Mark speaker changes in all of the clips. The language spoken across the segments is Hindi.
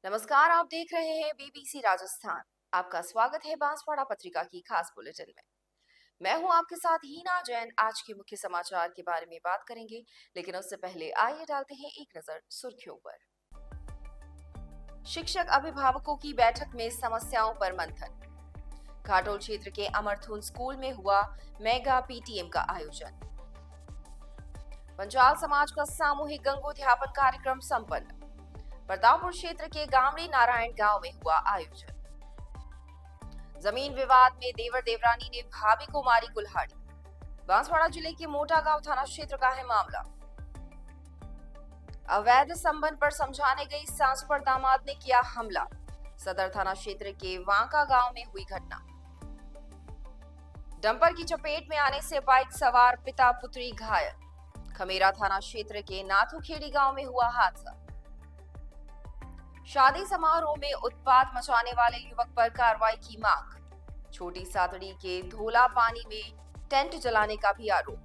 Speaker 1: नमस्कार, आप देख रहे हैं बीबीसी राजस्थान। आपका स्वागत है बांसवाड़ा पत्रिका की खास बुलेटिन में। मैं हूं आपके साथ हीना जैन। आज के मुख्य समाचार के बारे में बात करेंगे, लेकिन उससे पहले आइए डालते हैं एक नजर सुर्खियों पर। शिक्षक अभिभावकों की बैठक में समस्याओं पर मंथन। घाटोल क्षेत्र के अमरथुन स्कूल में हुआ मेगा पीटीएम का आयोजन। पंचाल समाज का सामूहिक गंगोत्यापन कार्यक्रम संपन्न। प्रतापपुर क्षेत्र के गामड़ी नारायण गांव में हुआ आयोजन। जमीन विवाद में देवर देवरानी ने भाभी को मारी कुल्हाड़ी। बांसवाड़ा जिले के मोटा गांव थाना क्षेत्र का है मामला। अवैध संबंध पर समझाने गई सास पर दामाद ने किया हमला। सदर थाना क्षेत्र के वांका गांव में हुई घटना। डंपर की चपेट में आने से बाइक सवार पिता पुत्री घायल। खमेरा थाना क्षेत्र के नाथुखेड़ी गांव में हुआ हादसा। शादी समारोह में उत्पात मचाने वाले युवक पर कार्रवाई की मांग। छोटी सातड़ी के धोला पानी में टेंट जलाने का भी आरोप।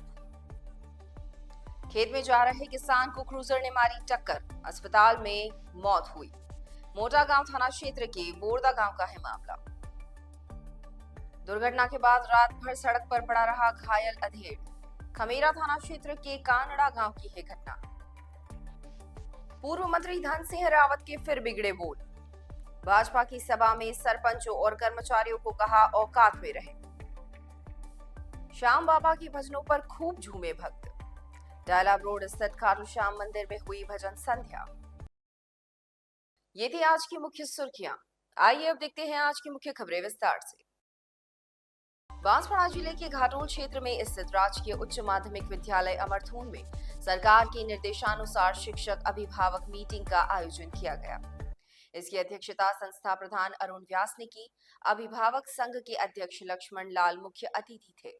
Speaker 1: खेत में जा रहे किसान को क्रूजर ने मारी टक्कर, अस्पताल में मौत हुई। मोटा गांव थाना क्षेत्र के बोरदा गांव का है मामला। दुर्घटना के बाद रात भर सड़क पर पड़ा रहा घायल अधेड़। खमेरा थाना क्षेत्र के कानड़ा गांव की है घटना। पूर्व मंत्री धन सिंह रावत के फिर बिगड़े बोल। भाजपा की सभा में सरपंचों और कर्मचारियों को कहा औकात में रहे। श्याम बाबा के भजनों पर खूब झूमे भक्त। डायलाब रोड स्थित खाटू श्याम मंदिर में हुई भजन संध्या। ये थी आज की मुख्य सुर्खियां। आइए अब देखते हैं आज की मुख्य खबरें विस्तार से। बांसवाड़ा जिले के घाटोल क्षेत्र में स्थित राजकीय उच्च माध्यमिक विद्यालय अमरथून में सरकार के निर्देशानुसार शिक्षक अभिभावक मीटिंग का आयोजन किया गया। इसकी अध्यक्षता संस्था प्रधान अरुण व्यास ने की। अभिभावक संघ के अध्यक्ष लक्ष्मण लाल मुख्य अतिथि थे।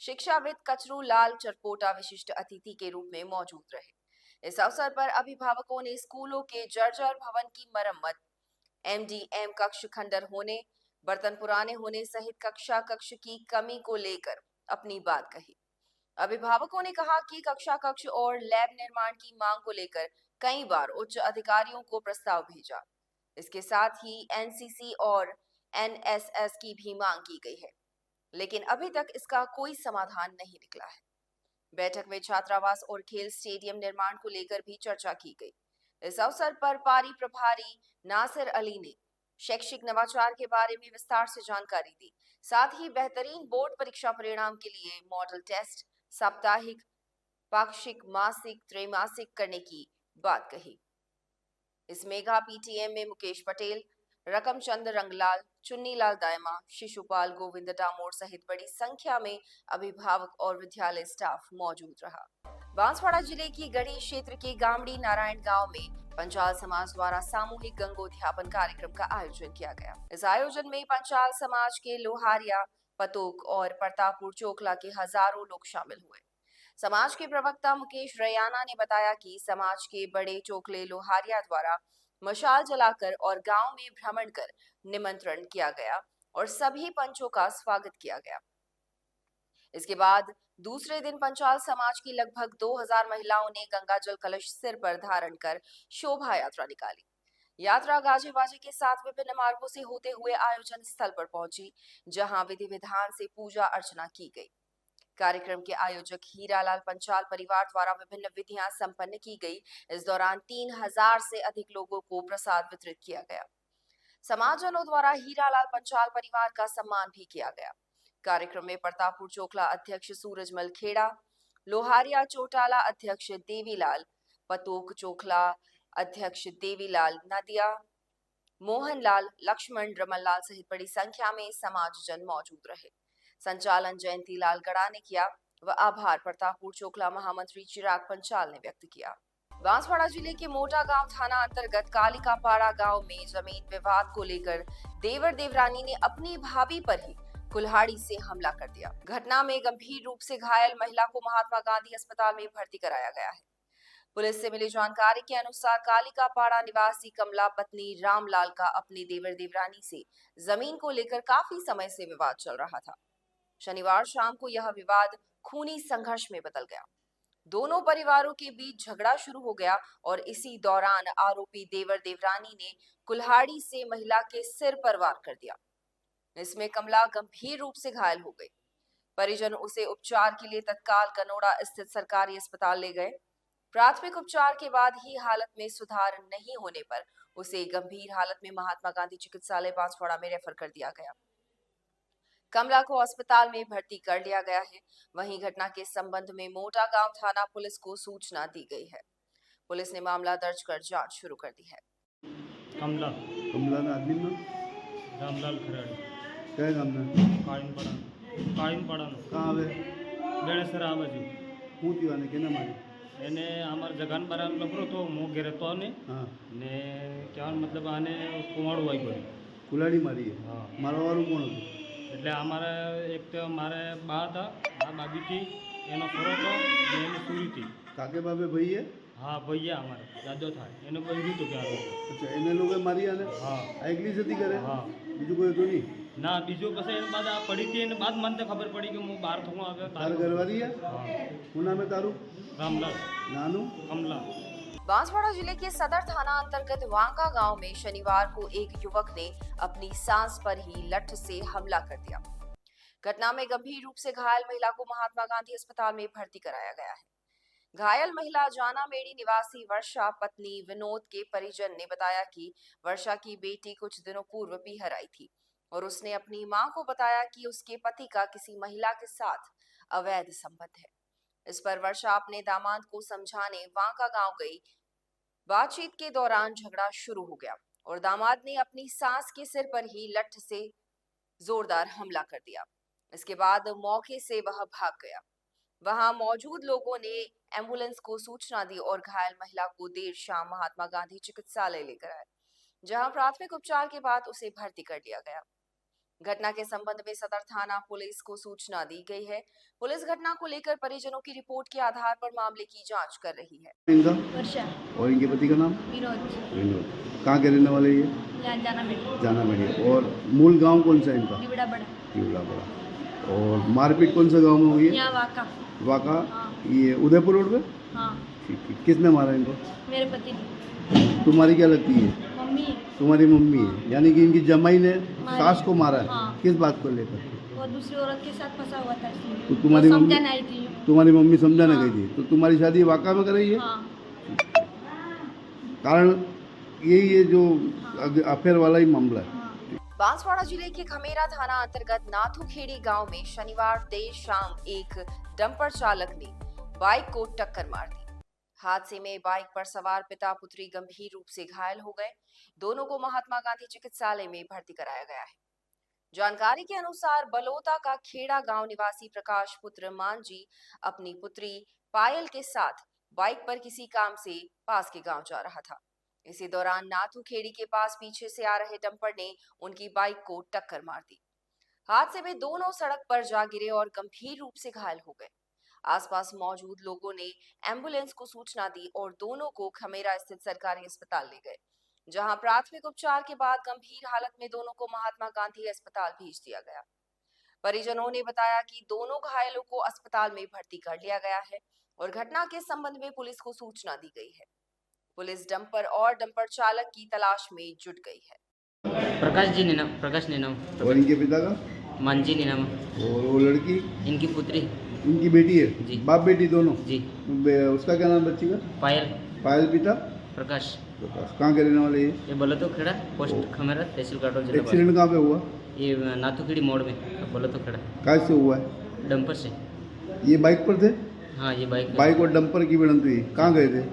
Speaker 1: शिक्षाविद कचरू लाल चरपोटा विशिष्ट अतिथि के रूप में मौजूद रहे। इस अवसर पर अभिभावकों ने स्कूलों के जर्जर भवन की मरम्मत, एमडीएम कक्ष खंडर होने, बर्तन पुराने होने सहित कक्षा कक्ष की कमी को लेकर अपनी बात कही। अभिभावकों ने कहा कि कक्षा कक्ष और लैब निर्माण की मांग को लेकर कई बार उच्च अधिकारियों को प्रस्ताव भेजा। इसके साथ ही एनसीसी और एनएसएस की भी मांग की गई है, लेकिन अभी तक इसका कोई समाधान नहीं निकला है। बैठक में छात्रावास और खेल स्टेडियम निर्माण को लेकर भी चर्चा की गई। इस अवसर पर पारी प्रभारी नासिर अली ने शैक्षिक नवाचार के बारे में विस्तार से जानकारी दी। साथ ही बेहतरीन बोर्ड परीक्षा परिणाम के लिए मॉडल टेस्ट साप्ताहिक, पाक्षिक, मासिक, त्रैमासिक करने की बात कही। इस मेगा पीटीएम में मुकेश पटेल, रकमचंद रंगलाल, चुन्नीलाल दायमा, शिशुपाल गोविंद डामोर सहित बड़ी संख्या में अभिभावक और विद्यालय स्टाफ मौजूद रहा। बांसवाड़ा जिले की गढ़ी क्षेत्र के गामड़ी नारायण गांव में पंचाल समाज द्वारा सामूहिक गंगोत्यापन कार्यक्रम का आयोजन किया गया। इस आयोजन में पंचाल समाज के लोहारिया, पतोक और प्रतापपुर चोखला के हजारों लोग शामिल हुए। समाज के प्रवक्ता मुकेश रैयाना ने बताया कि समाज के बड़े चोखले लोहारिया द्वारा मशाल जलाकर और गांव में भ्रमण कर निमंत्रण किया गया और सभी पंचों का स्वागत किया गया। इसके बाद दूसरे दिन पंचाल समाज की लगभग 2000 महिलाओं ने गंगाजल कलश सिर पर धारण कर शोभा यात्रा निकाली। यात्रा गाजे बाजे के साथ विभिन्न मार्गों से होते हुए आयोजन स्थल पर पहुंची, जहां विधि विधान से पूजा अर्चना की गई। कार्यक्रम के आयोजक हीरालाल पंचाल परिवार द्वारा विभिन्न विधियां संपन्न की गई। इस दौरान 3000 से अधिक लोगों को प्रसाद वितरित किया गया। समाजजनों द्वारा हीरालाल पंचाल परिवार का सम्मान भी किया गया। कार्यक्रम में प्रतापपुर चोखला अध्यक्ष सूरजमल खेड़ा, लोहारिया चोटाला अध्यक्ष देवीलाल, पतोक चोखला अध्यक्ष देवीलाल नदिया, मोहनलाल, लक्ष्मण, रमनलाल सहित बड़ी संख्या में समाजजन मौजूद रहे। संचालन जयंती लाल गड़ा ने किया व आभार प्रतापपुर चोखला महामंत्री चिराग पंचाल ने व्यक्त किया। बांसवाड़ा जिले के मोटा गांव थाना अंतर्गत कालिकापाड़ा गांव में जमीन विवाद को लेकर देवर देवरानी ने अपनी भाभी पर ही कुल्हाड़ी से हमला कर दिया। घटना में गंभीर रूप से घायल महिला को महात्मा गांधी अस्पताल में भर्ती कराया गया है। पुलिस से मिली जानकारी के अनुसार कालिकापाड़ा निवासी कमला पत्नी रामलाल का अपनी देवर देवरानी से जमीन को लेकर काफी समय से विवाद चल रहा था। शनिवार शाम को यह विवाद खूनी संघर्ष में बदल गया। दोनों परिवारों के बीच झगड़ा शुरू हो गया और इसी दौरान आरोपी देवर देवरानी ने कुल्हाड़ी से महिला के सिर पर वार कर दिया। इसमें कमला गंभीर रूप से घायल हो गई। परिजन उसे उपचार के लिए तत्काल गनोड़ा स्थित सरकारी अस्पताल ले गए। प्राथमिक उपचार के बाद ही हालत में सुधार नहीं होने पर उसे गंभीर हालत में महात्मा गांधी चिकित्सालय बांसवाड़ा में रेफर कर दिया गया। कमला को अस्पताल में भर्ती कर लिया गया है। वहीं घटना के संबंध में मोटा गांव थाना पुलिस को सूचना दी गई है। पुलिस ने मामला दर्ज कर जांच शुरू कर दी है।
Speaker 2: कमला
Speaker 3: कमला ना आदमी ना
Speaker 2: रामलाल खराड़ी
Speaker 3: क्या काम ना
Speaker 2: કાયમ પડાનો
Speaker 3: कहाँ आवे
Speaker 2: ગણેશર આ બાજુ
Speaker 3: હું થયું આને કેના મારી
Speaker 2: એને અમારા જગાન બારા લબરો તો હું ઘેરે તો ને
Speaker 3: हाँ
Speaker 2: ને કહેવાનો મતલબ આને કુમાડું આવી પડ્યું
Speaker 3: કુલાડી મારી है
Speaker 2: હા
Speaker 3: મારવાવાળું કોણ હતું
Speaker 2: એટલે અમારે એક તો મારે બા હતા આ બાબી હતી એનો છોરો હતો ને એની પૂરી હતી
Speaker 3: કાકે બાબે ભાઈ है
Speaker 2: હા ભૈયા અમારે દાદો થાય એને બહેર્યું હતું ક્યાં
Speaker 3: अच्छा એને લોકો મારી આને
Speaker 2: હા
Speaker 3: આ એકલી જતી કરે
Speaker 2: હા
Speaker 3: બીજું કોઈ હતું નહીં
Speaker 2: ના બીજું પછી એની બાદ આ પડી હતી એને બાદ મને તો ખબર પડી કે હું બહાર થવું આવ્યો
Speaker 3: તાર ઘરવાળી है
Speaker 2: હા
Speaker 3: હું નામે તારું
Speaker 2: રામલાલ
Speaker 3: નાનું
Speaker 2: કમલા
Speaker 1: बांसवाड़ा जिले के सदर थाना अंतर्गत वांका गांव में शनिवार को एक युवक ने अपनी सांस पर ही लठ से हमला कर दिया। घटना में गंभीर रूप से घायल महिला को महात्मा गांधी अस्पताल में भर्ती कराया गया है। घायल महिला जाना मेड़ी निवासी वर्षा पत्नी विनोद के परिजन ने बताया कि वर्षा की बेटी कुछ दिनों पूर्व पीहर आई थी और उसने अपनी मां को बताया कि उसके पति का किसी महिला के साथ अवैध संबंध है। इस पर वर्षा अपने दामाद को समझाने वांका गांव गई। बातचीत के दौरान झगड़ा शुरू हो गया और दामाद ने अपनी सास के सिर पर ही लठ से जोरदार हमला कर दिया। इसके बाद मौके से वह भाग गया। वहां मौजूद लोगों ने एम्बुलेंस को सूचना दी और घायल महिला को देर शाम महात्मा गांधी चिकित्सालय लेकर आए, जहां प्राथमिक उपचार के बाद उसे भर्ती कर लिया गया। घटना के संबंध में सदर थाना पुलिस को सूचना दी गई है। पुलिस घटना को लेकर परिजनों की रिपोर्ट के आधार पर मामले की जांच कर रही है।
Speaker 3: इनका
Speaker 4: वर्षा
Speaker 3: और इनके पति का नाम
Speaker 4: विनोद
Speaker 3: विनोद कहाँ के रहने वाले ये
Speaker 4: यहाँ जाना मेरे
Speaker 3: जाना बढ़िया और मूल गांव कौन सा है इनका
Speaker 4: बड़ा बड़ा
Speaker 3: तिवला बड़ा और मारपीट कौन सा गांव में हुई है
Speaker 4: यहाँ वाका
Speaker 3: वाका
Speaker 4: हाँ
Speaker 3: ये उदयपुर रोड पे
Speaker 4: हाँ
Speaker 3: ठीक है किसने मारा इनको
Speaker 4: मेरे पति ने
Speaker 3: तुम्हारी क्या लगती है
Speaker 4: मम्मी
Speaker 3: तुम्हारी मम्मी है यानी कि इनकी जमाई ने सास को मारा है
Speaker 4: हाँ।
Speaker 3: किस बात को लेकर
Speaker 4: वो दूसरी औरत के साथ फंसा हुआ था इसलिए
Speaker 3: तो तुम्हारी
Speaker 4: वो
Speaker 3: मम्मी
Speaker 4: समझाने आई थी
Speaker 3: तुम्हारी मम्मी समझाने
Speaker 4: हाँ।
Speaker 3: गई थी तो तुम्हारी शादी वाका में कराई है
Speaker 4: हाँ
Speaker 3: कारण यही है जो अफेयर वाला ही मामला है
Speaker 4: हाँ
Speaker 1: बांसवाड़ा जिले के खमेरा थाना अंतर्गत नाथुखेड़ी गांव में शनिवार देर शाम एक डंपर चालक ने बाइक को टक्कर मार दी। हादसे में बाइक पर सवार पिता पुत्री गंभीर रूप से घायल हो गए। दोनों को महात्मा गांधी चिकित्सालय में भर्ती कराया गया है। जानकारी के अनुसार बलोता का खेड़ा गांव निवासी प्रकाश पुत्र मांझी अपनी पुत्री पायल के साथ बाइक पर किसी काम से पास के गांव जा रहा था। इसी दौरान नाथुखेड़ी के पास पीछे से आ रहे डंपर ने उनकी बाइक को टक्कर मार दी। हादसे में दोनों सड़क पर जा गिरे और गंभीर रूप से घायल हो गए। आसपास मौजूद लोगों ने एम्बुलेंस को सूचना दी और दोनों को खमेरा स्थित सरकारी अस्पताल ले गए, जहां प्राथमिक उपचार के बाद गंभीर हालत में दोनों को महात्मा गांधी अस्पताल भेज दिया गया। परिजनों ने बताया कि दोनों घायलों को अस्पताल में भर्ती कर लिया गया है और घटना के संबंध में पुलिस को सूचना दी गई है। पुलिस डंपर और डंपर चालक की तलाश में जुट गई है।
Speaker 5: प्रकाश ने नाम
Speaker 3: और इनके पिता का
Speaker 5: मांझी ने नाम
Speaker 3: और वो लड़की
Speaker 5: इनकी पुत्री
Speaker 3: इनकी बेटी है
Speaker 5: जी।
Speaker 3: बाप बेटी दोनों
Speaker 5: जी
Speaker 3: उसका क्या नाम बच्ची का
Speaker 5: पायल
Speaker 3: पायल पिता
Speaker 5: प्रकाश
Speaker 3: प्रकाश कहाँ के रहने वाले
Speaker 5: ये बोलो तो खेड़ा पोस्ट खमेरा तहसील काटोल जिला
Speaker 3: एक्सीडेंट कहाँ पे हुआ
Speaker 5: बांसवाड़ा। ये नाथुखेड़ी मोड़ में बोलो तो खेड़ा
Speaker 3: कैसे हुआ है
Speaker 5: डंपर से।
Speaker 3: ये बाइक पर थे
Speaker 5: हाँ ये
Speaker 3: बाइक और डंपर की भिड़ंत हुई कहाँ गए थे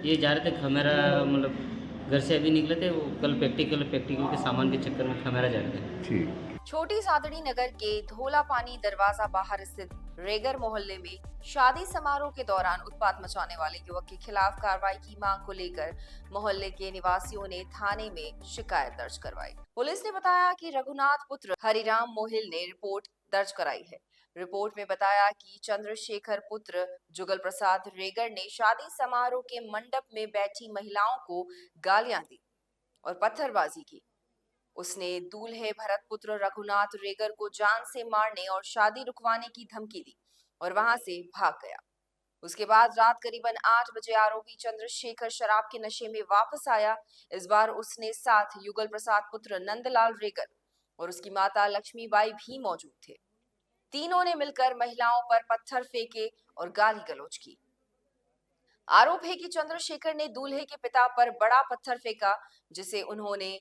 Speaker 5: ये जा रहे थे खमेरा, मतलब घर से अभी निकले थे, वो कल प्रैक्टिकल के सामान के चक्कर में खमेरा जा रहे थे।
Speaker 3: ठीक
Speaker 1: छोटी सादड़ी नगर के धोला पानी दरवाजा बाहर स्थित रेगर मोहल्ले में शादी समारोह के दौरान उत्पात मचाने वाले युवक के खिलाफ कार्रवाई की मांग को लेकर मोहल्ले के निवासियों ने थाने में शिकायत दर्ज करवाई। पुलिस ने बताया कि रघुनाथ पुत्र हरिराम मोहिल ने रिपोर्ट दर्ज कराई है। रिपोर्ट में बताया कि चंद्रशेखर पुत्र जुगल प्रसाद रेगर ने शादी समारोह के मंडप में बैठी महिलाओं को गालियां दी और पत्थरबाजी की। उसने दूल्हे भरत पुत्र रघुनाथ रेगर को जान से मारने और शादी रुकवाने की धमकी दी और वहां से भाग गया। उसके बाद रात करीबन 8 बजे आरोपी चंद्रशेखर शराब के नशे में वापस आया। इस बार उसने साथ युगल प्रसाद पुत्र नंदलाल रेगर और उसकी माता लक्ष्मीबाई भी मौजूद थे। तीनों ने मिलकर महिलाओं पर पत्थर फेंके और गाली गलौज की। आरोप है कि चंद्रशेखर ने दूल्हे के पिता पर बड़ा पत्थर फेंका, जिसे उन्होंने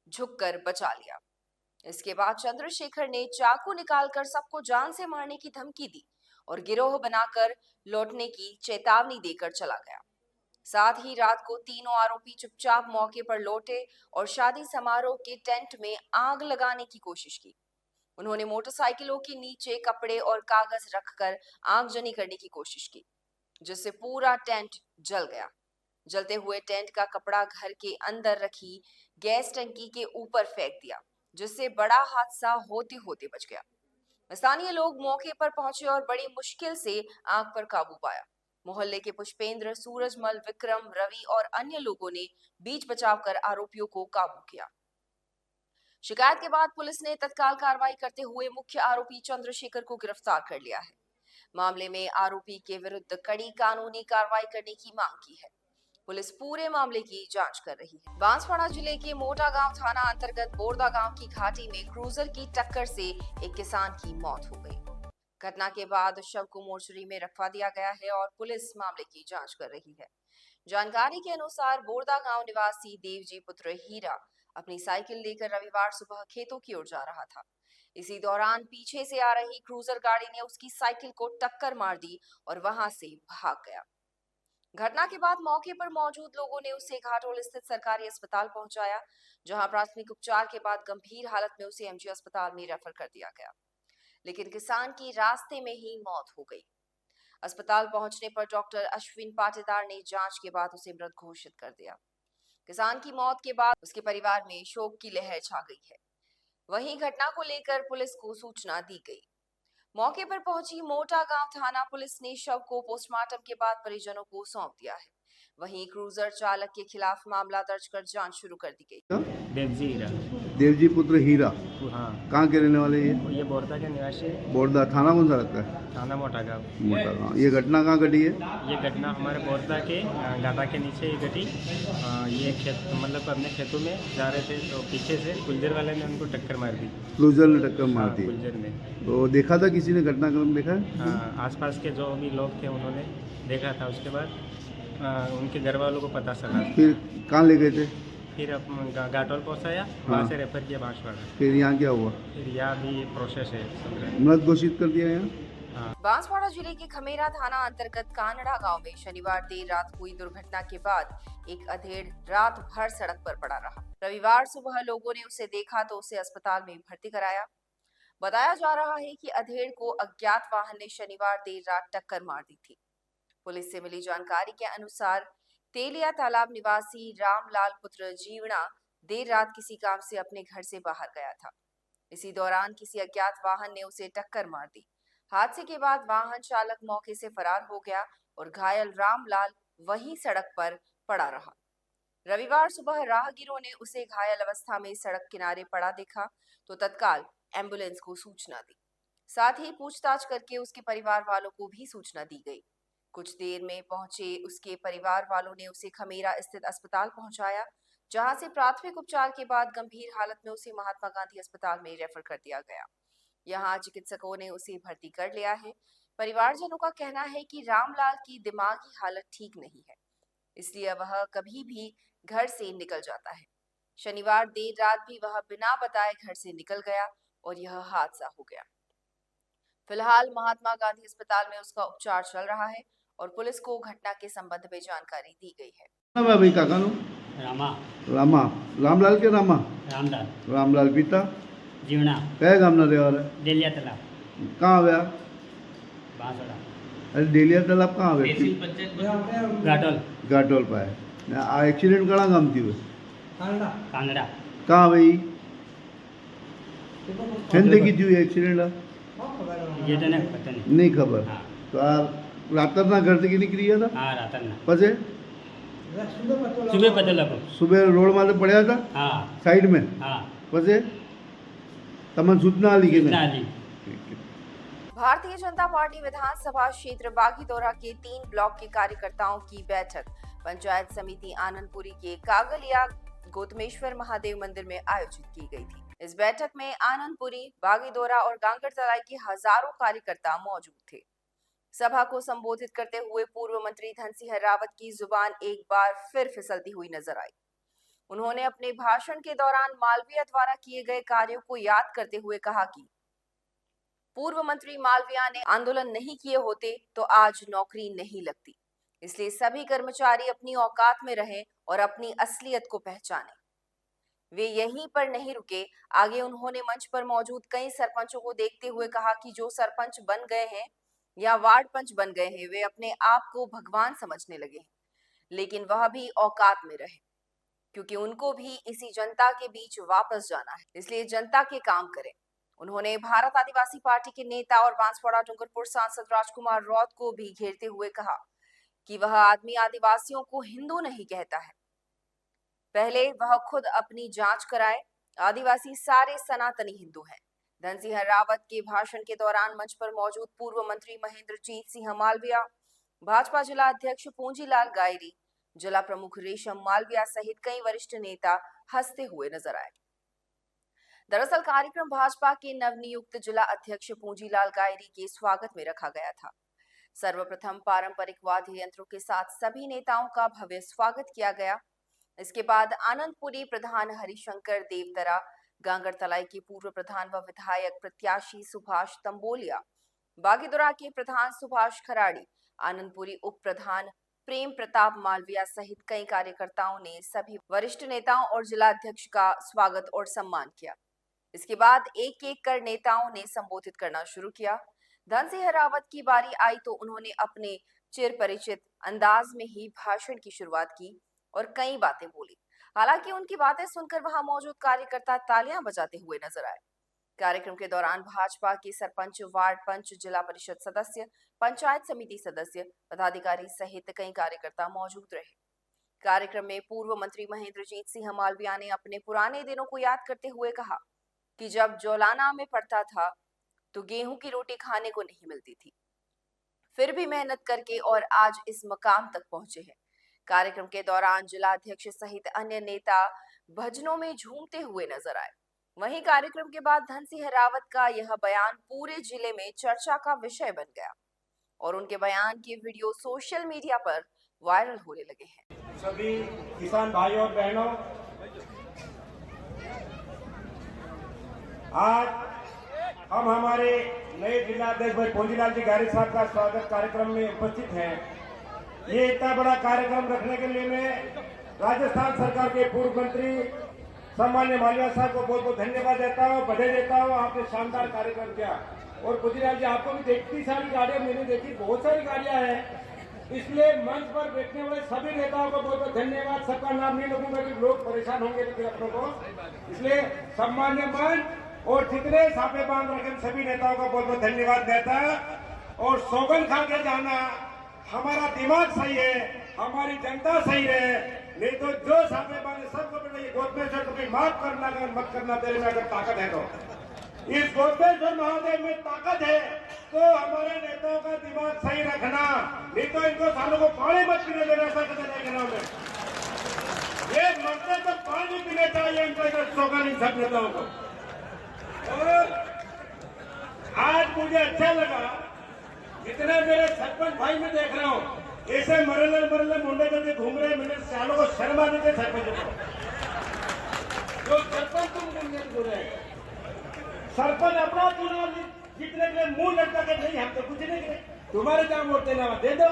Speaker 1: झुककर बचा लिया। इसके बाद चंद्रशेखर ने चाकू निकालकर सबको जान से मारने की धमकी दी और गिरोह बनाकर लौटने की चेतावनी देकर चला गया। साथ ही रात को तीनों आरोपी चुपचाप मौके पर लौटे और शादी समारोह के टेंट में आग लगाने की कोशिश की। उन्होंने मोटरसाइकिलों के नीचे कपड़े और कागज रखकर आगजनी करने की कोशिश की, जिससे पूरा टेंट जल गया। जलते हुए टेंट का कपड़ा घर के अंदर रखी गैस टंकी के ऊपर फेंक दिया, जिससे बड़ा हादसा होते होते बच गया। स्थानीय लोग मौके पर पहुंचे और बड़ी मुश्किल से आग पर काबू पाया। मोहल्ले के पुष्पेंद्र, सूरजमल, विक्रम, रवि और अन्य लोगों ने बीच बचाव कर आरोपियों को काबू किया। शिकायत के बाद पुलिस ने तत्काल कार्रवाई करते हुए मुख्य आरोपी चंद्रशेखर को गिरफ्तार कर लिया है। मामले में आरोपी के विरुद्ध कड़ी कानूनी कार्रवाई करने की मांग की है। पुलिस पूरे मामले की जांच कर रही है। बांसवाड़ा जिले के मोटा गांव थाना अंतर्गत बोरदा गांव की घाटी में क्रूजर की टक्कर से एक किसान की मौत हो गई। घटना के बाद शव को मोर्चरी में रखवा दिया गया है और पुलिस मामले की जांच कर रही है। जानकारी के अनुसार बोरदा गांव निवासी देवजी पुत्र हीरा अपनी साइकिल लेकर रविवार सुबह खेतों की ओर जा रहा था। इसी दौरान पीछे से आ रही क्रूजर गाड़ी ने उसकी साइकिल को टक्कर मार दी और वहां से भाग गया। घटना के बाद मौके पर मौजूद लोगों ने उसे घाटोल स्थित सरकारी अस्पताल पहुंचाया, जहां प्राथमिक उपचार के बाद गंभीर हालत में उसे एमजी अस्पताल में रेफर कर दिया गया, लेकिन किसान की रास्ते में ही मौत हो गई। अस्पताल पहुंचने पर डॉक्टर अश्विन पाटीदार ने जांच के बाद उसे मृत घोषित कर दिया। किसान की मौत के बाद उसके परिवार में शोक की लहर छा गई है। वहीं घटना को लेकर पुलिस को सूचना दी गई। मौके पर पहुंची मोटा गांव थाना पुलिस ने शव को पोस्टमार्टम के बाद परिजनों को सौंप दिया है। वहीं क्रूजर चालक के खिलाफ मामला दर्ज कर जांच शुरू कर दी गई।
Speaker 5: देवजी हीरा।
Speaker 3: देवजी पुत्र हीरा
Speaker 5: हाँ,
Speaker 3: कहाँ के रहने वाले
Speaker 5: ये बोरदा के निवासी है।
Speaker 3: बोरदा थाना कौन सा लगता है?
Speaker 5: थाना मोटा गाँव।
Speaker 3: मोटा गाँव। ये घटना कहाँ घटी है?
Speaker 5: ये घटना हमारे बोरदा के घाटा के नीचे ही घटी। ये खेत मतलब अपने खेतों में जा रहे थे तो पीछे से गुलजर वाले ने उनको टक्कर मार दी।
Speaker 3: क्रूजर ने टक्कर मार दी।
Speaker 5: गुलजर ने।
Speaker 3: तो देखा था किसी ने घटनाक्रम देखा है?
Speaker 5: हाँ, आसपास के जो भी लोग थे उन्होंने देखा था। उसके बाद उनके घर वालों को पता चला।
Speaker 3: फिर कहाँ ले गए थे?
Speaker 5: फिर घाटोल पहुँचाया, वहाँ से रेफर किया बांसवाड़ा।
Speaker 3: फिर यहाँ क्या हुआ?
Speaker 5: फिर यहाँ भी प्रोसेस है।
Speaker 3: मृत घोषित कर दिया यहाँ।
Speaker 1: बांसवाड़ा जिले के खमेरा थाना अंतर्गत कानड़ा गांव में शनिवार देर रात हुई दुर्घटना के बाद एक अधेड़ रात भर सड़क पर पड़ा रहा। रविवार सुबह लोगों ने उसे देखा तो उसे अस्पताल में भर्ती कराया। बताया जा रहा है कि अधेड़ को अज्ञात वाहन ने शनिवार देर रात टक्कर मार दी थी। पुलिस से मिली जानकारी के अनुसार तेलिया तालाब निवासी रामलाल पुत्र जीवना देर रात किसी काम से अपने घर से बाहर गया था। इसी दौरान किसी अज्ञात वाहन ने उसे टक्कर मार दी। हादसे के बाद वाहन चालक मौके से फरार हो गया और घायल रामलाल वहीं सड़क पर पड़ा रहा। रविवार सुबह राहगीरों ने उसे घायल अवस्था में सड़क किनारे पड़ा देखा तो तत्काल एम्बुलेंस को सूचना दी। साथ ही पूछताछ करके उसके परिवार वालों को भी सूचना दी गई। कुछ देर में पहुंचे उसके परिवार वालों ने उसे खमेरा स्थित अस्पताल पहुंचाया, जहां से प्राथमिक उपचार के बाद गंभीर हालत में उसे महात्मा गांधी अस्पताल में रेफर कर दिया गया। यहां चिकित्सकों ने उसे भर्ती कर लिया है। परिवारजनों का कहना है कि रामलाल की दिमागी हालत ठीक नहीं है, इसलिए वह कभी भी घर से निकल जाता है। शनिवार देर रात भी वह बिना बताए घर से निकल गया और यह हादसा हो गया। फिलहाल महात्मा गांधी अस्पताल में उसका उपचार चल रहा है और पुलिस को घटना के संबंध में जानकारी दी गई है।
Speaker 3: भाई काका नो
Speaker 2: रामा
Speaker 3: रामा रामलाल के रामा
Speaker 2: रामलाल
Speaker 3: रामलाल पिता
Speaker 2: जीवना
Speaker 3: क्या गामना रहा है?
Speaker 2: डेलिया तालाब
Speaker 3: कहाँ आया?
Speaker 2: बांसवाड़ा
Speaker 3: अरे डेलिया तालाब कहाँ आया?
Speaker 2: घाटोल
Speaker 3: घाटोल पाए। आ एक्सीडेंट कहाँ गाम थी?
Speaker 2: कांगड़ा
Speaker 3: कहाँ भाई फिर देखी थी एक्सीडेंट?
Speaker 2: ये तो नहीं पता नहीं
Speaker 3: खबर।
Speaker 2: हाँ।
Speaker 3: तो आ रात ना घर से निकली था?
Speaker 2: हाँ रातन ना
Speaker 3: पछे
Speaker 2: सुबह पता लगो
Speaker 3: सुबह रोड माथे पड़ा था
Speaker 2: हाँ
Speaker 3: साइड में।
Speaker 2: हाँ
Speaker 3: पछे तमन सूचना आली के
Speaker 2: ना जी।
Speaker 1: भारतीय जनता पार्टी विधानसभा क्षेत्र बागीदोरा के 3 ब्लॉक के कार्यकर्ताओं की बैठक पंचायत समिति आनंदपुरी के कागलिया गौतमेश्वर महादेव मंदिर में आयोजित की गई थी। इस बैठक में आनंदपुरी, बागीदोरा और गांगड़तलाई के हजारों कार्यकर्ता मौजूद थे। सभा को संबोधित करते हुए पूर्व मंत्री धन सिंह रावत की जुबान एक बार फिर फिसलती हुई नजर आई। उन्होंने अपने भाषण के दौरान मालवीया द्वारा किए गए कार्यों को याद करते हुए कहा कि पूर्व मंत्री मालवीया ने आंदोलन नहीं किए होते तो आज नौकरी नहीं लगती। इसलिए सभी कर्मचारी अपनी औकात में रहें और अपनी असलियत को पहचानें। वे यहीं पर नहीं रुके, आगे उन्होंने मंच पर मौजूद कई सरपंचों को देखते हुए कहा कि जो सरपंच बन गए हैं या वार्ड पंच बन गए हैं, वे अपने आप को भगवान समझने लगे हैं, लेकिन वह भी औकात में रहे, क्योंकि उनको भी इसी जनता के बीच वापस जाना है, इसलिए जनता के काम करें। उन्होंने भारत आदिवासी पार्टी के नेता और बांसवाड़ा डूंगरपुर सांसद राजकुमार रौत को भी घेरते हुए कहा कि वह आदमी आदिवासियों को हिंदू नहीं कहता है, पहले वह खुद अपनी जांच कराए। आदिवासी सारे सनातनी हिंदू हैं। धन सिंह रावत के भाषण के दौरान मंच पर मौजूद पूर्व मंत्री महेंद्रजीत सिंह मालवीया, भाजपा जिला अध्यक्ष पूंजीलाल गायरी, जिला प्रमुख रेशम मालवीया सहित कई वरिष्ठ नेता हंसते हुए नजर आए। दरअसल कार्यक्रम भाजपा के नवनियुक्त जिला अध्यक्ष पूंजीलाल गायरी के स्वागत में रखा गया था। सर्वप्रथम पारंपरिक वाद्य यंत्रों के साथ सभी नेताओं का भव्य स्वागत किया गया। इसके बाद आनंदपुरी प्रधान हरिशंकर देवतरा, गांगड़तलाई के पूर्व प्रधान व विधायक प्रत्याशी सुभाष तंबोलिया, बागीदोरा के प्रधान सुभाष खराड़ी, आनंदपुरी उप प्रधान प्रेम प्रताप मालवीया सहित कई कार्यकर्ताओं ने सभी वरिष्ठ नेताओं और जिला अध्यक्ष का स्वागत और सम्मान किया। इसके बाद एक एक कर नेताओं ने संबोधित करना शुरू किया। धन सिंह रावत की बारी आई तो उन्होंने अपने चिर परिचित अंदाज में ही भाषण की शुरुआत की और कई बातें बोली। हालांकि उनकी बातें सुनकर वहां मौजूद कार्यकर्ता तालियां बजाते हुए नजर आए। कार्यक्रम के दौरान भाजपा के सरपंच, वार्ड पंच, जिला परिषद सदस्य, पंचायत समिति सदस्य, पदाधिकारी सहित कई कार्यकर्ता मौजूद रहे। कार्यक्रम में पूर्व मंत्री महेंद्रजीत सिंह मालवीया ने अपने पुराने दिनों को याद करते हुए कहा कि जब जौलाना में पढ़ता था तो गेहूं की रोटी खाने को नहीं मिलती थी, फिर भी मेहनत करके और आज इस मकाम तक पहुंचे हैं। कार्यक्रम के दौरान जिला अध्यक्ष सहित अन्य नेता भजनों में झूमते हुए नजर आए। वहीं कार्यक्रम के बाद धन सिंह रावत का यह बयान पूरे जिले में चर्चा का विषय बन गया और उनके बयान के वीडियो सोशल मीडिया पर वायरल होने लगे हैं।
Speaker 6: सभी किसान भाइयों और बहनों, आज हम हमारे नए जिला अध्यक्ष भाई पूंजीलाल जी गायरी साहब का स्वागत कार्यक्रम में उपस्थित हैं। ये इतना बड़ा कार्यक्रम रखने के लिए मैं राजस्थान सरकार के पूर्व मंत्री सम्मान्य मालवीया साहब को बहुत बहुत धन्यवाद देता हूँ, बधाई देता हूँ। आपने शानदार कार्यक्रम किया और पूंजीलाल जी आपको भी देखती सारी गाड़ियां मैंने देखी, बहुत सारी गाड़ियां हैं, इसलिए मंच पर बैठने वाले सभी नेताओं को बहुत बहुत धन्यवाद। सबका नाम नहीं लूंगा कि लोग परेशान होंगे अपनों को, इसलिए सम्मान्य मंच और जितने साफे बांध रखे सभी नेताओं का बहुत बहुत धन्यवाद देता है। और सौगन खा के जाना, हमारा दिमाग सही है, हमारी जनता सही है, नहीं तो जो साफे बांधे सबको बताइए गौतमेश्वर को भी माफ करना मत करना, तेरे में अगर ताकत है तो इस गौतमेश्वर महादेव में ताकत है तो हमारे नेताओं का दिमाग सही रखना, नहीं तो इनको सालों को पानी मत पीने देना। ऐसा कदम नहीं करना में ये मरते तो पानी पीने चाहिए इनको, सौगन इन सब नेताओं को। और आज मुझे अच्छा लगा जितने मेरे सरपंच भाई में देख रहा हूँ ऐसे मरले मुंडे करके घूम रहे, मैंने सालों को शर्मा देते सरपंच को। जो सरपंच तुम बोल रहे हैं, सरपंच अपना चुनाव जीतने के लिए मुंह लटका के नहीं, हम तो कुछ नहीं करे, तुम्हारे जहाँ वोट देना दे दो,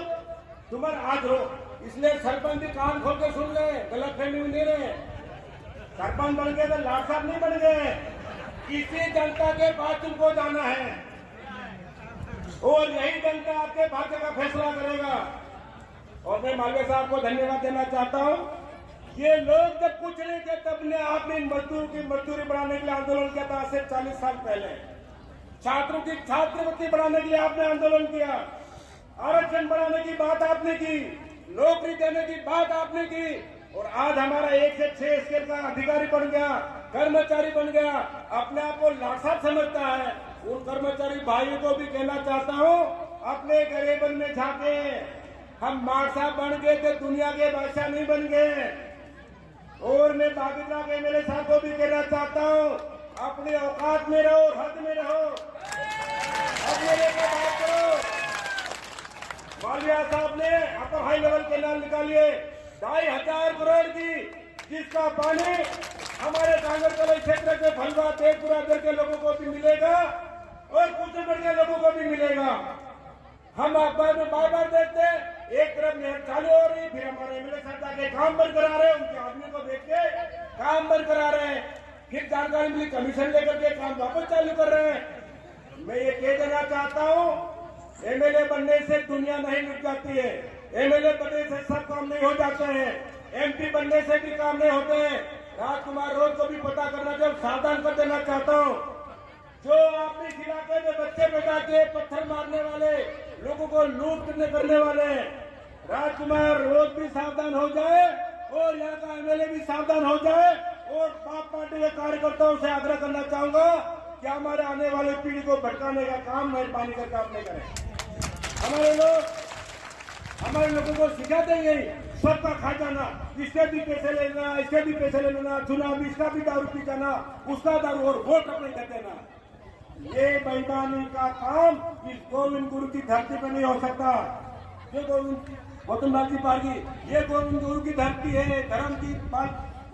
Speaker 6: तुम्हारा आज रो। इसलिए सरपंच भी कान खोल के सुन ले, गलत फहमी में नहीं रहे। सरपंच बन गए तो लाट साहब नहीं बन गए, किसी जनता के पास तुमको जाना है और यही जनता आपके भाग्य का फैसला करेगा। और मैं मालवीया साहब को धन्यवाद देना चाहता हूँ। ये लोग जब कुछ नहीं थे तब ने आपने मजदूर की मजदूरी बढ़ाने के लिए आंदोलन किया था, आज से 40 साल पहले। छात्रों की छात्रवृत्ति बढ़ाने के लिए आपने आंदोलन किया, आरक्षण बढ़ाने की बात आपने की, नौकरी देने की बात आपने की और आज हमारा 1 से 6 स्केल का अधिकारी बन गया, कर्मचारी बन गया, अपने आप को लाट समझता है। उन कर्मचारी भाइयों को भी कहना चाहता हूँ, अपने गरीबन में झाके, हम मार्शा बन गए थे, दुनिया के बादशाह नहीं बन गए। और मैं बागेश्वर के एमएलए साहब को भी कहना चाहता हूँ, अपने औकात में रहो, हद में रहो, अपने लेके बात करो। मालविया साहब ने अपर हाई लेवल के नाम निकालिए 2,500 करोड़ की, जिसका पानी हमारे कांगड़तलाई क्षेत्र के भलवा तेजपुरा दर के लोगों को भी मिलेगा और कुशलगढ़ के लोगों को भी मिलेगा। हम अखबार में बार बार देखते हैं, एक तरफ नहर चालू हो रही, फिर हमारे एमएलए साहब जाके काम बंद करा रहे हैं, उनके आदमी को देख के काम बंद करा रहे हैं, फिर जानकारी मिली कमीशन लेकर के काम वापस चालू कर रहे हैं। मैं ये कह देना चाहता हूँ, एमएलए बनने से दुनिया नहीं लुट जाती है, एमएलए बनने से सब काम नहीं हो जाते हैं, एमपी बनने से भी काम नहीं होते हैं। राजकुमार रोज को भी पता करना चाहिए, सावधान कर देना चाहता हूँ। जो अपने इलाके में बच्चे बैठा के पत्थर मारने वाले, लोगों को लूट करने वाले, राजकुमार रोज भी सावधान हो जाए और यहाँ का एमएलए भी सावधान हो जाए। और आप पार्टी के कार्यकर्ताओं से आग्रह करना चाहूंगा कि हमारे आने वाले पीढ़ी को भटकाने का काम मेहरबानी करके आप नहीं करें। हमारे लोगों को सिखा देंगे सबका खा जाना, इसके भी पैसे ले लेना, इसके भी पैसे ले लेना, चुनाव इसका भी दारू पी जाना, उसका दारू और वोट अपने कर देना। ये बेईमानी का काम इस गोविंद गुरु की धरती पर नहीं हो सकता। जो गोविंद गौतम राम जी पार्टी, ये गोविंद गुरु की धरती है, धर्म की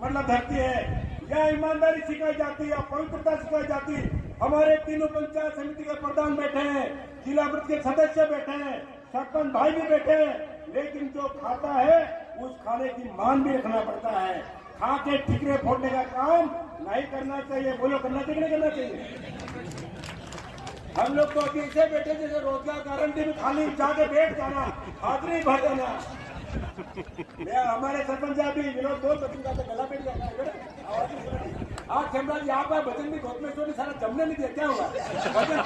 Speaker 6: मतलब धरती है। यह ईमानदारी सिखाई जाती है, पवित्रता सिखाई जाती है। हमारे तीनों पंचायत समिति के प्रधान बैठे हैं, जिला परिषद के सदस्य बैठे हैं, सरपंच भाई भी बैठे हैं, लेकिन जो खाता है उस खाने की मान भी रखना पड़ता है। खा के ठिकरे फोड़ने का काम नहीं करना चाहिए। बोलो, करना चाहिए नहीं करना चाहिए? हम लोग तो अभी ऐसे बैठे जैसे रोजगार गारंटी में खाली जाके बैठ जाना, हाजरी भर देना। हमारे सरपंच साहब भी विनोद दो बच्चों का तो गला बैठ जाता है। आज कैमरा यहाँ पर भजन भी घोट में सारा जमने नहीं दिया, क्या होगा भजन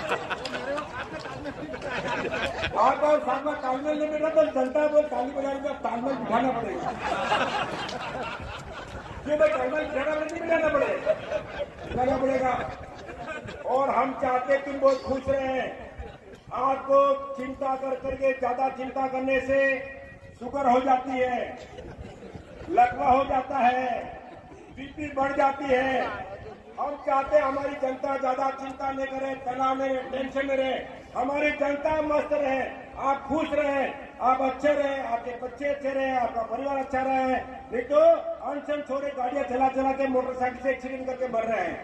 Speaker 6: आप और साथ में तालमेल नहीं बैठा तो जनता को ताली बजाने का तालमेल बिठाना पड़ेगा। क्यों भाई, तालमेल बिठाना पड़ेगा। और हम चाहते तुम बहुत खुश रहे। आपको चिंता करके ज्यादा चिंता करने से शुगर हो जाती है, लकवा हो जाता है, बीपी बढ़ जाती है। हम चाहते हमारी जनता ज्यादा चिंता नहीं करे, तनाव में, टेंशन में रहे, हमारी जनता मस्त रहे, आप खुश रहे, आप अच्छे रहे, आपके बच्चे अच्छे रहे, आपका परिवार अच्छा रहे। नहीं तो अनशन छोड़े गाड़ियां चला के मोटरसाइकिल से एक्सीडेंट करके मर रहे हैं।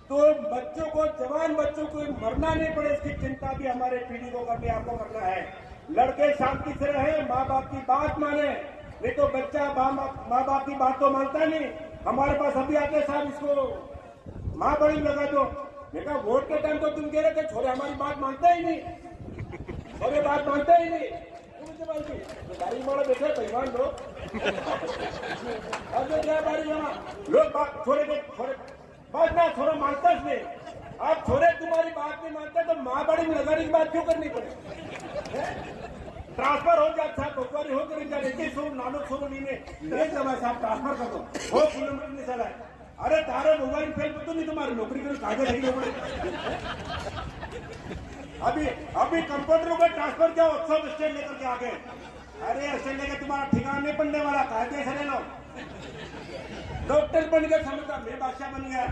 Speaker 6: तो बच्चों को, जवान बच्चों को मरना नहीं पड़े, इसकी चिंता भी हमारे पीढ़ी को करनी, आपको करना है। लड़के शांति से रहे, माँ बाप की बात माने, नहीं तो बच्चा माँ बाप की बात तो मानता नहीं। हमारे पास अभी आते साहब, इसको माँ बड़ी लगा दो। मैं कहा वोट के टाइम तो तुम कह रहे थे छोरे हमारी बात मानते ही नहीं, छोरे बात मानते ही नहीं। गाड़ी वाला बैठे बेईमान लोग, लोग छोरे बात ना छोरा मानता नहीं। आप छोरे तुम्हारी बात नहीं मानते तो माँ बड़ी में लगाने की बात क्यों करनी पड़े? ट्रांसफर हो जाता है, भोपाली हो कर नानो छोरो नहीं जमा साहब ट्रांसफर कर दो, वो किलोमीटर नहीं चला है। अरे तारे मोबाइल फेल तो नहीं, तुम्हारी नौकरी के कागज नहीं पड़े। अभी कंप्यूटर को ट्रांसफर किया, उत्सव स्टेट लेकर के आ गए। अरे स्टेट लेकर तुम्हारा ठिकाना नहीं पड़ने वाला, कायदे से ले लो। डॉक्टर बन गए, समझता मैं बादशाह बन गया।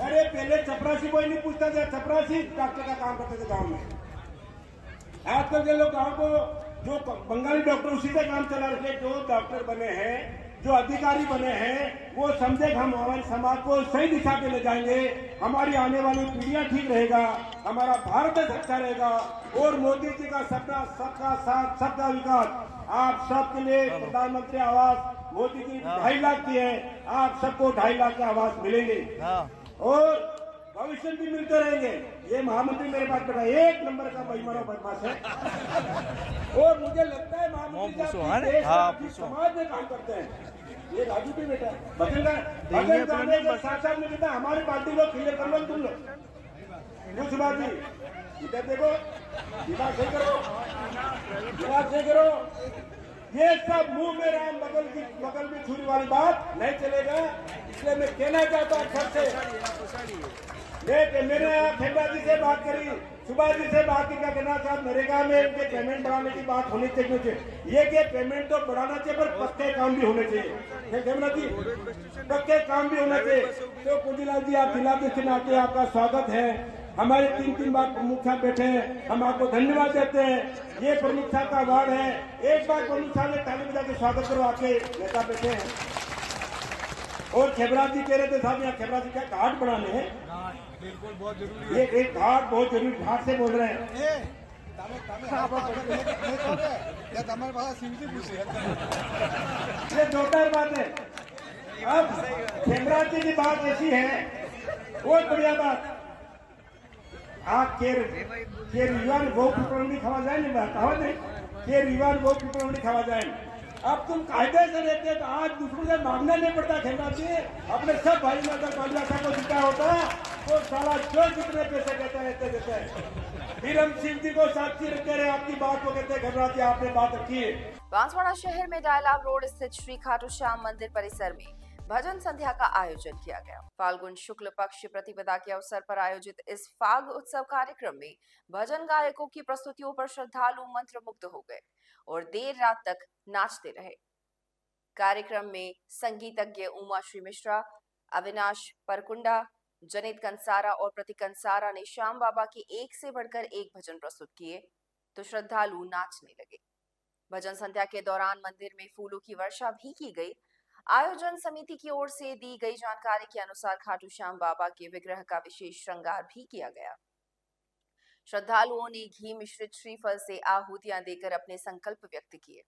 Speaker 6: अरे पहले चपरासी कोई नहीं पूछता था, चपरासी डॉक्टर का काम करते थे गांव में। आजकल के लोग गांव को जो बंगाली डॉक्टर उसी से काम चला रहे। जो डॉक्टर बने हैं, जो अधिकारी बने हैं, वो समझे हम हमारे समाज को सही दिशा पे ले जाएंगे, हमारी आने वाली पीढ़ियां ठीक रहेगा, हमारा भारत देश अच्छा रहेगा। और मोदी जी का सपना सबका साथ सबका विकास, आप सबके लिए प्रधानमंत्री आवास मोदी जी 2.5 लाख की है, आप सबको 2.5 लाख के आवास मिलेंगे और भविष्य भी मिलते रहेंगे। ये महामंत्री मेरे पास बैठा एक नंबर का बेईमानों बदमाश है। और मुझे लगता है महामंत्री समाज में काम करते हैं। ये राजू भी बेटा बदल के साथ साथ में कहता हमारी पार्टी को क्लियर कर लो तुम लोग। कुछ बात नहीं, इधर देखो, दिमाग से करो, दिमाग से करो। ये सब मुंह में राम बगल में छुरी वाली बात नहीं चलेगा। इसलिए मैं कहना चाहता हूँ सबसे, मेरे यहाँ खेमरा जी से बात करी, सुभाष जी से बात की, क्या कहना चाहता नरेगा में इनके पेमेंट बढ़ाने की बात होनी चाहिए। ये कि पेमेंट तो बढ़ाना चाहिए पर पक्के काम भी होने चाहिए। खेमरा जी, पक्के काम भी होना चाहिए। तो कुंजीलाल जी, आप जिलाध्यक्ष के नाते आपका स्वागत है। हमारे 3 बार प्रमुख साहब बैठे हैं, हम आपको धन्यवाद देते हैं। ये प्रमुख साहब का अवार्ड है। एक बार प्रमुख साहब ने ताली बजा के स्वागत करो, आपके नेता बैठे हैं। और खेमराज जी कह रहे थे साहब, यहाँ खेमराज जी क्या घाट बनाने हैं,
Speaker 7: बिल्कुल बहुत जरूरी है।
Speaker 6: ये एक घाट बहुत जरूरी, घाट से बोल रहे हैं। ये जोरदार बात है। अब खेमराज जी की बात ऐसी है, बहुत बढ़िया बात। आप केरलीवान वो पिपरवणी खावा जाए नहीं, कहा नहीं केरलीवान वो पिपरवणी खावा जाए। अब तुम कायदे से रहते तो आज दूसरों से मांगना नहीं पड़ता। खेमराज जी, अपने सब भाई अगर बाबूलाल को जितना होता तो साला जो जितने पैसे कहता है देता है। फिर हम शिव जी को साक्षी रखते रहे, आपकी बात को कहते हैं खेमराज जी आपने बात रखी है।
Speaker 1: बांसवाड़ा शहर में डायलाब रोड स्थित श्री खाटू श्याम मंदिर परिसर में भजन संध्या का आयोजन किया गया। फाल्गुन शुक्ल पक्ष प्रतिपदा के अवसर पर आयोजित इस फाग उत्सव कार्यक्रम में भजन गायकों की प्रस्तुतियों पर श्रद्धालु मंत्रमुग्ध हो गए और देर रात तक नाचते रहे। कार्यक्रम में संगीतज्ञ उमा श्री मिश्रा, अविनाश परकुंडा, जनित कंसारा और प्रतीक कंसारा ने श्याम बाबा के एक से बढ़कर एक भजन प्रस्तुत किए तो श्रद्धालु नाचने लगे। भजन संध्या के दौरान मंदिर में फूलों की वर्षा भी की गई। आयोजन समिति की ओर से दी गई जानकारी के अनुसार खाटू श्याम बाबा के विग्रह का विशेष श्रृंगार भी किया गया। श्रद्धालुओं ने घी मिश्रित श्रीफल से आहुतियां देकर अपने संकल्प व्यक्त किए।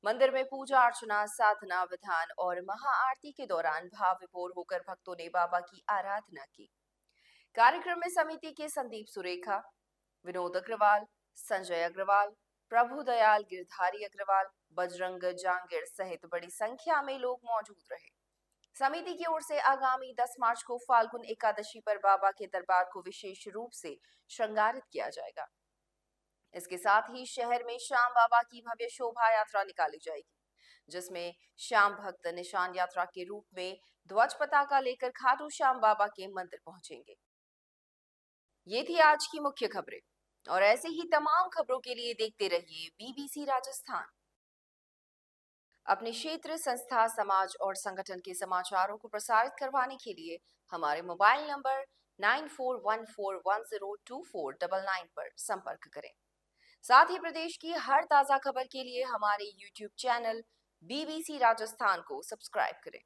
Speaker 1: मंदिर में पूजा अर्चना, साधना, विधान और महाआरती के दौरान भाव विभोर होकर भक्तों ने बाबा की आराधना की। कार्यक्रम में समिति के संदीप सुरेखा, विनोद अग्रवाल, संजय अग्रवाल, प्रभु दयाल गिरधारी अग्रवाल, बजरंग जांगिड़ सहित बड़ी संख्या में लोग मौजूद रहे। समिति की ओर से आगामी 10 मार्च को फाल्गुन एकादशी पर बाबा के दरबार को विशेष रूप से श्रृंगारित किया जाएगा। इसके साथ ही शहर में श्याम बाबा की भव्य शोभा यात्रा निकाली जाएगी, जिसमें श्याम भक्त निशान यात्रा के रूप में ध्वज पताका लेकर खाटू श्याम बाबा के मंदिर पहुंचेंगे। ये थी आज की मुख्य खबरें और ऐसे ही तमाम खबरों के लिए देखते रहिए बीबीसी राजस्थान। अपने क्षेत्र, संस्था, समाज और संगठन के समाचारों को प्रसारित करवाने के लिए हमारे मोबाइल नंबर 9414102499 पर संपर्क करें। साथ ही प्रदेश की हर ताजा खबर के लिए हमारे YouTube चैनल बीबीसी राजस्थान को सब्सक्राइब करें।